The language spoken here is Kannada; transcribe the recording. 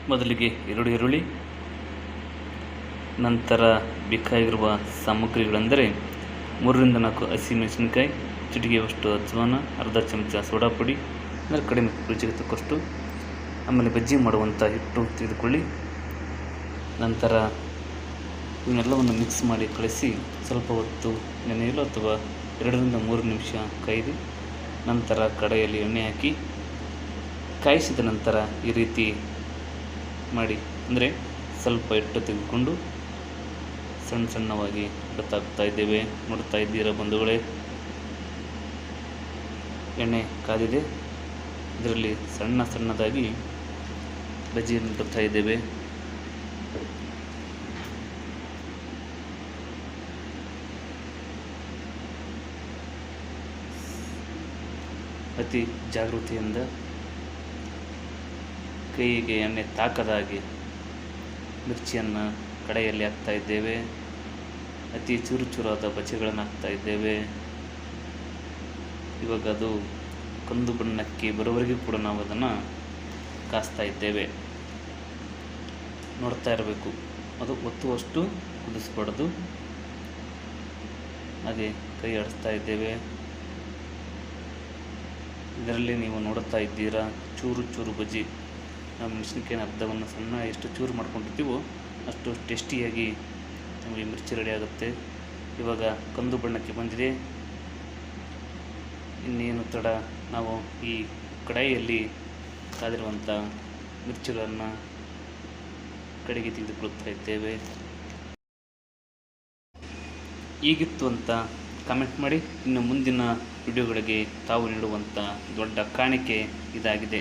ಮೊದಲಿಗೆ 2 ಈರುಳ್ಳಿ, ನಂತರ ಬೇಕಾಗಿರುವ ಸಾಮಗ್ರಿಗಳೆಂದರೆ 3-4 ಹಸಿಮೆಣಸಿನಕಾಯಿ, ಚಿಟಿಕೆಯಷ್ಟು ಅಜ್ವಾನ, ಅರ್ಧ ಚಮಚ ಸೋಡಾ ಪುಡಿ ಅಂದರೆ ಕಡಿಮೆ ರುಚಿಗೆ ತಕ್ಕಷ್ಟು. ಆಮೇಲೆ ಬಜ್ಜಿ ಮಾಡುವಂಥ ಹಿಟ್ಟು ತೆಗೆದುಕೊಳ್ಳಿ. ನಂತರ ಇವನ್ನೆಲ್ಲವನ್ನು ಮಿಕ್ಸ್ ಮಾಡಿ ಕಳಿಸಿ ಸ್ವಲ್ಪ ಹೊತ್ತು ನೆನೆಯಲು ಅಥವಾ 2-3 ನಿಮಿಷ ಕಾಯಿರಿ. ನಂತರ ಕಡಾಯಿಯಲ್ಲಿ ಎಣ್ಣೆ ಹಾಕಿ ಕಾಯಿಸಿದ ನಂತರ ಈ ರೀತಿ ಮಾಡಿ, ಅಂದರೆ ಸ್ವಲ್ಪ ಹಿಟ್ಟು ತೆಗೆದುಕೊಂಡು ಸಣ್ಣ ಸಣ್ಣವಾಗಿ ಗೊತ್ತಾಗ್ತಾ ಇದ್ದೇವೆ. ನೋಡ್ತಾ ಇದ್ದೀರಾ ಬಂಧುಗಳೇ, ಎಣ್ಣೆ ಕಾದಿದೆ. ಇದರಲ್ಲಿ ಸಣ್ಣ ಸಣ್ಣದಾಗಿ ಬಜ್ಜಿಯನ್ನು ಇಡುತ್ತಾ ಇದ್ದೇವೆ. ಅತಿ ಜಾಗೃತಿಯಿಂದ ಕೈಗೆ ಎಣ್ಣೆ ತಾಕದ ಹಾಗೆ ಮಿರ್ಚಿಯನ್ನು ಕಡೆಯಲ್ಲಿ ಹಾಕ್ತಾ ಇದ್ದೇವೆ. ಅತಿ ಚೂರು ಚೂರಾದ ಬಜ್ಜಿಗಳನ್ನು ಹಾಕ್ತಾ ಇದ್ದೇವೆ. ಇವಾಗ ಅದು ಕಂದು ಬಣ್ಣಕ್ಕೆ ಬರೋವರೆಗೂ ಕೂಡ ನಾವು ಅದನ್ನು ಕಾಸ್ತಾ ಇದ್ದೇವೆ. ನೋಡ್ತಾ ಇರಬೇಕು, ಅದು ಒತ್ತುವಷ್ಟು ಕುದಿಸ್ಬಾರ್ದು. ಹಾಗೆ ಕೈ ಆಡಿಸ್ತಾ ಇದ್ದೇವೆ. ಇದರಲ್ಲಿ ನೀವು ನೋಡುತ್ತಾ ಇದ್ದೀರಾ ಚೂರು ಚೂರು ಬಜ್ಜಿ. ನಾವು ಮೆಣಸಿನಕಾಯಿನ ಅರ್ಧವನ್ನು ಸಣ್ಣ ಎಷ್ಟು ಚೂರು ಮಾಡ್ಕೊಂಡಿರ್ತೀವೋ ಅಷ್ಟು ಟೇಸ್ಟಿಯಾಗಿ ನಮಗೆ ಮಿರ್ಚಿ ರೆಡಿ ಆಗುತ್ತೆ. ಇವಾಗ ಕಂದು ಬಣ್ಣಕ್ಕೆ ಬಂದಿದೆ. ಇನ್ನೇನು ತಡ, ನಾವು ಈ ಕಡಾಯಿಯಲ್ಲಿ ಕಾದಿರುವಂಥ ಮಿರ್ಚಿಗಳನ್ನು ಕಡೆಗೆ ತೆಗೆದುಕೊಳ್ಳುತ್ತಾ ಇದ್ದೇವೆ. ಹೀಗಿತ್ತು ಅಂತ ಕಮೆಂಟ್ ಮಾಡಿ. ಇನ್ನು ಮುಂದಿನ ವಿಡಿಯೋಗಳಿಗೆ ತಾವು ನೀಡುವಂಥ ದೊಡ್ಡ ಕಾಣಿಕೆ ಇದಾಗಿದೆ.